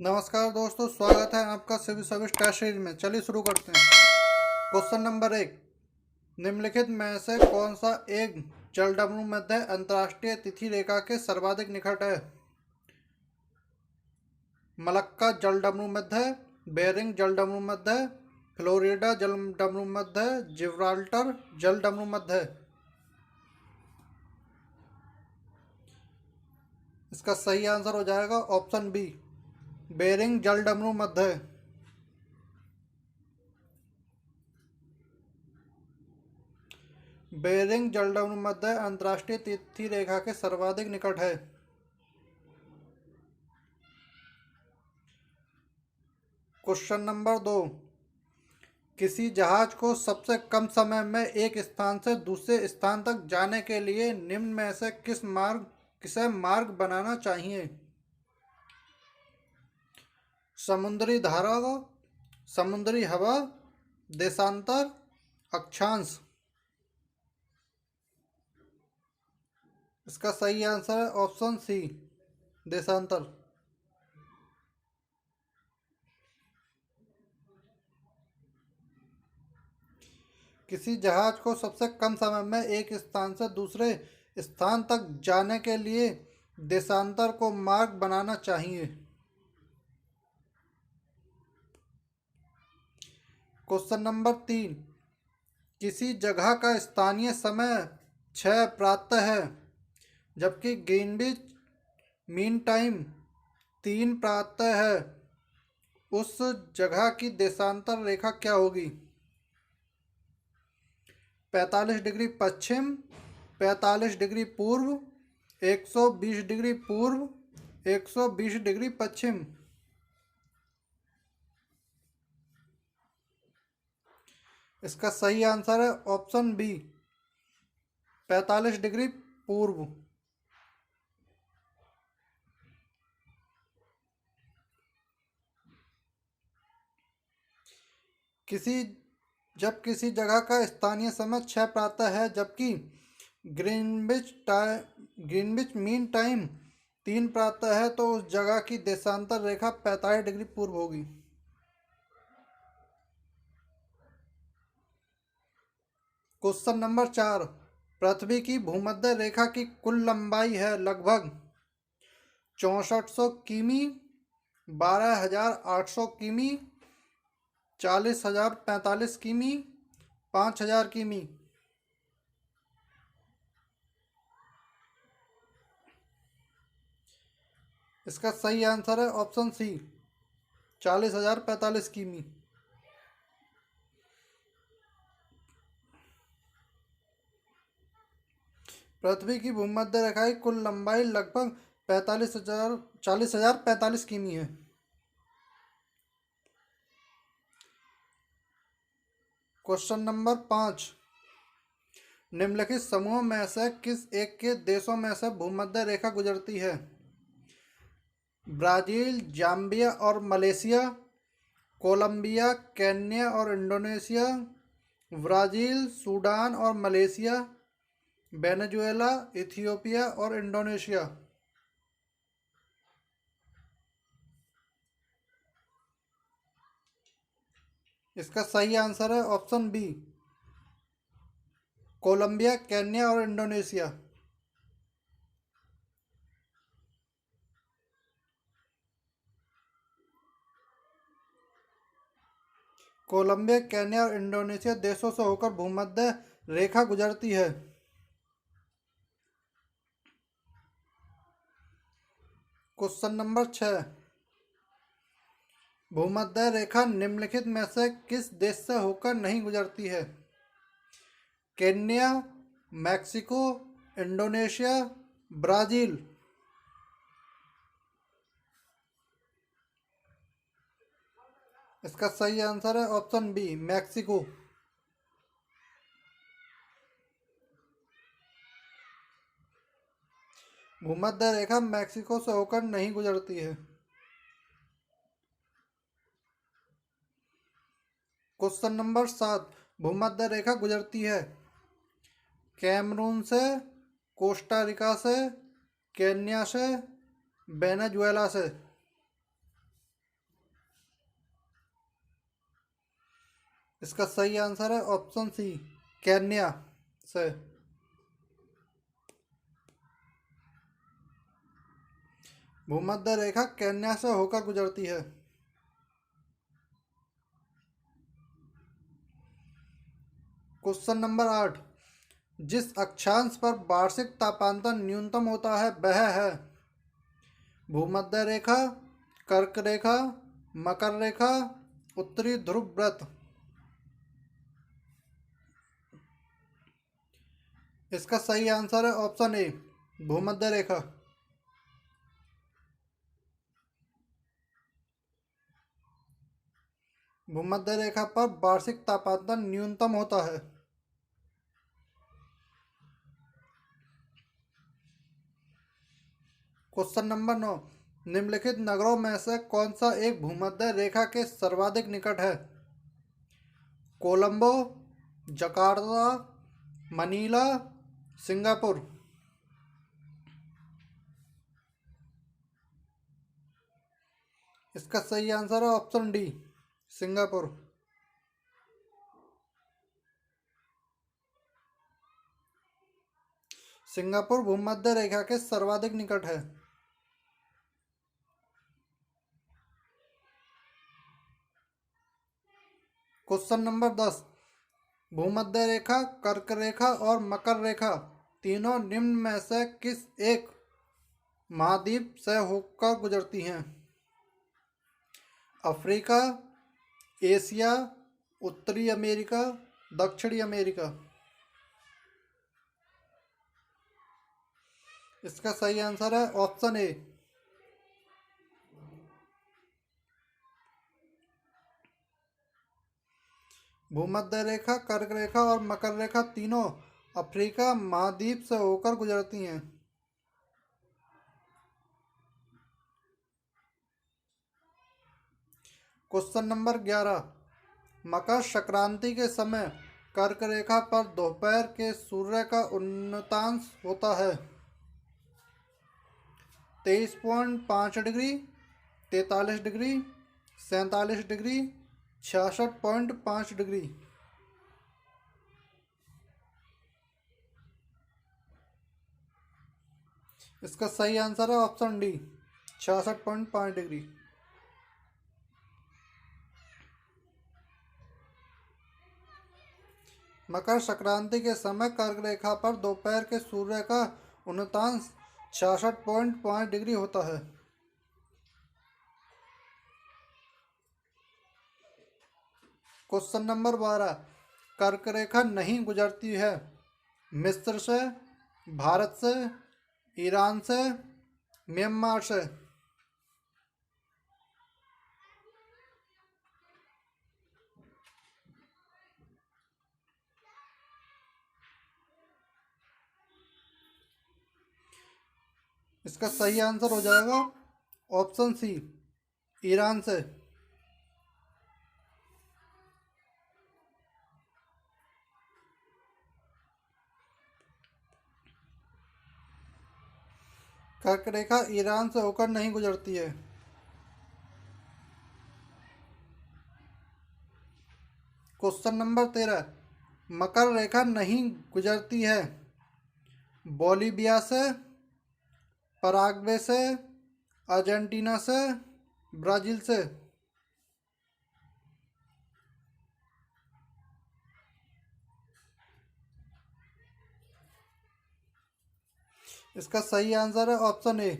नमस्कार दोस्तों, स्वागत है आपका सिविल सर्विस टेस्ट सीरीज में। चलिए शुरू करते हैं। Question number 1। निम्नलिखित में से कौन सा एक जलडमरू मध्य अंतर्राष्ट्रीय तिथि रेखा के सर्वाधिक निकट है? मलक्का जलडमरू मध्य, बेरिंग जलडमरू मध्य, फ्लोरिडा जलडमरू मध्य, जिब्राल्टर जलडमरू मध्य। इसका सही आंसर हो जाएगा ऑप्शन बी, बेरिंग जलडमरू मध्य। बेरिंग जलडमरू मध्य अंतर्राष्ट्रीय तिथि रेखा के सर्वाधिक निकट है। Question number 2। किसी जहाज को सबसे कम समय में एक स्थान से दूसरे स्थान तक जाने के लिए निम्न में से किसे मार्ग बनाना चाहिए? समुद्री धारा, समुद्री हवा, देशांतर, अक्षांश। इसका सही आंसर है ऑप्शन सी, देशांतर। किसी जहाज को सबसे कम समय में एक स्थान से दूसरे स्थान तक जाने के लिए देशांतर को मार्ग बनाना चाहिए। Question number 3। किसी जगह का स्थानीय समय 6 प्रातः है, जबकि ग्रीनविच मीन टाइम 3 प्रातः है। उस जगह की देशांतर रेखा क्या होगी? 45 डिग्री पश्चिम, 45 डिग्री पूर्व, 120 डिग्री पूर्व, 120 डिग्री पश्चिम। इसका सही आंसर है ऑप्शन बी, 45 डिग्री पूर्व। जब किसी जगह का स्थानीय समय 6 प्रातः है, जबकि ग्रीनविच मीन टाइम 3 प्रातः है, तो उस जगह की देशांतर रेखा 45 डिग्री पूर्व होगी। Question number 4। पृथ्वी की भूमध्य रेखा की कुल लंबाई है लगभग 6400 किमी, 12,800 किमी, 40,045 किमी, 5,000 किमी। इसका सही आंसर है ऑप्शन सी, 40,045 किमी। पृथ्वी की भूमध्य रेखा की कुल लंबाई लगभग 40,045 किमी है। Question number 5। निम्नलिखित समूह में से किस एक के देशों में से भूमध्य रेखा गुजरती है? ब्राजील, जाम्बिया और मलेशिया, कोलंबिया, केन्या और इंडोनेशिया, ब्राजील, सूडान और मलेशिया, वेनेजुएला, इथियोपिया और इंडोनेशिया। इसका सही आंसर है ऑप्शन बी, कोलंबिया, केन्या और इंडोनेशिया। कोलंबिया, केन्या और इंडोनेशिया देशों से होकर भूमध्य रेखा गुजरती है। Question number 6। भूमध्य रेखा निम्नलिखित में से किस देश से होकर नहीं गुजरती है? Kenya, Mexico, Indonesia, Brazil. इसका सही आंसर है ऑप्शन बी, मैक्सिको। भूमध्य रेखा मैक्सिको से होकर नहीं गुजरती है। Question number 7। भूमध्य रेखा गुजरती है कैमरून से, कोस्टा रिका से, केन्या से, वेनेजुएला से। इसका सही आंसर है ऑप्शन सी, केन्या से। भूमध्य रेखा केन्या से होकर गुजरती है। क्वेश्चन नंबर 8, जिस अक्षांश पर वार्षिक तापांतर न्यूनतम होता है वह है भूमध्य रेखा, कर्क रेखा, मकर रेखा, उत्तरी ध्रुव व्रत। इसका सही आंसर है ऑप्शन ए, भूमध्य रेखा। भूमध्य रेखा पर वार्षिक तापांतर न्यूनतम होता है। क्वेश्चन नंबर 9, निम्नलिखित नगरों में से कौन सा एक भूमध्य रेखा के सर्वाधिक निकट है? Colombo, Jakarta, Manila, Singapore. इसका सही आंसर है ऑप्शन डी, सिंगापुर। सिंगापुर भूमध्य रेखा के सर्वाधिक निकट है। क्वेश्चन नंबर 10, भूमध्य रेखा, कर्क रेखा और मकर रेखा तीनों निम्न में से किस एक महाद्वीप से होकर गुजरती हैं? अफ्रीका, एशिया, उत्तरी अमेरिका, दक्षिणी अमेरिका। इसका सही आंसर है ऑप्शन ए, भूमध्य रेखा, कर्क रेखा और मकर रेखा तीनों अफ्रीका महाद्वीप से होकर गुजरती हैं। क्वेश्चन नंबर 11, मकर संक्रांति के समय कर्क रेखा पर दोपहर के सूर्य का उन्नतांश होता है 23.5 डिग्री, 43 डिग्री, 47 डिग्री, 66.5 डिग्री। इसका सही आंसर है option D, 66.5 degree. Makar Sankranti के समय कर्क रेखा पर दोपहर के सूर्य का उन्नतांश 66.5 डिग्री होता है। क्वेश्चन नंबर 12, कर्क रेखा नहीं गुजरती है मिस्र से, भारत से, ईरान से, म्यांमार से। इसका सही आंसर हो जाएगा ऑप्शन सी, ईरान से। कर्क रेखा ईरान से होकर नहीं गुजरती है। क्वेश्चन नंबर 13, मकर रेखा नहीं गुजरती है बोलीविया से, पराग्वे से, अर्जेंटीना से, ब्राज़ील से। इसका सही आंसर है ऑप्शन ए,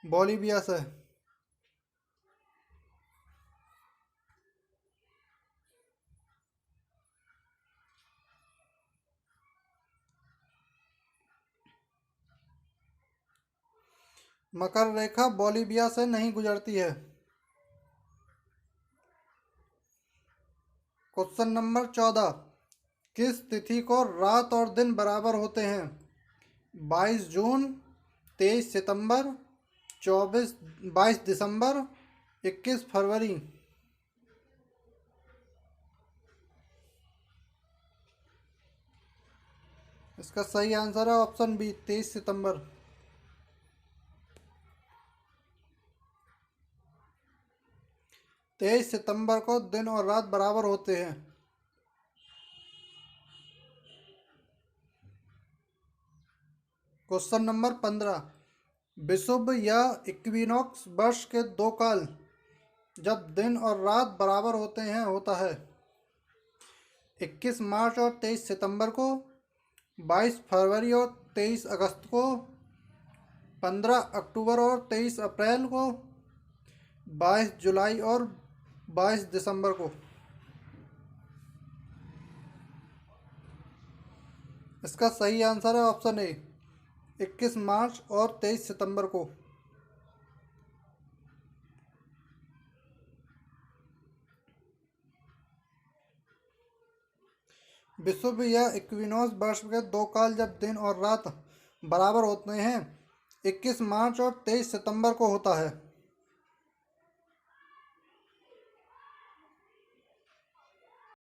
बोलीविया से। मकर रेखा बोलीविया से नहीं गुजरती है। क्वेश्चन नंबर 14, किस तिथि को रात और दिन बराबर होते हैं? 22 जून, 23 सितंबर, 22 दिसंबर, 21 फरवरी। इसका सही आंसर है ऑप्शन बी, 23 सितंबर। 23 सितंबर को दिन और रात बराबर होते हैं। क्वेश्चन नंबर 15, विषुव या इक्विनॉक्स वर्ष के दो काल जब दिन और रात बराबर होते हैं होता है। 21 मार्च और 23 सितंबर को, 22 फरवरी और 23 अगस्त को, 15 अक्टूबर और 23 अप्रैल को, 22 जुलाई और 22 दिसंबर को। इसका सही आंसर है ऑप्शन ए, 21 मार्च और 23 सितंबर को। विषुव या इक्विनॉक्स वर्ष के दो काल जब दिन और रात बराबर होते हैं 21 मार्च और 23 सितंबर को होता है।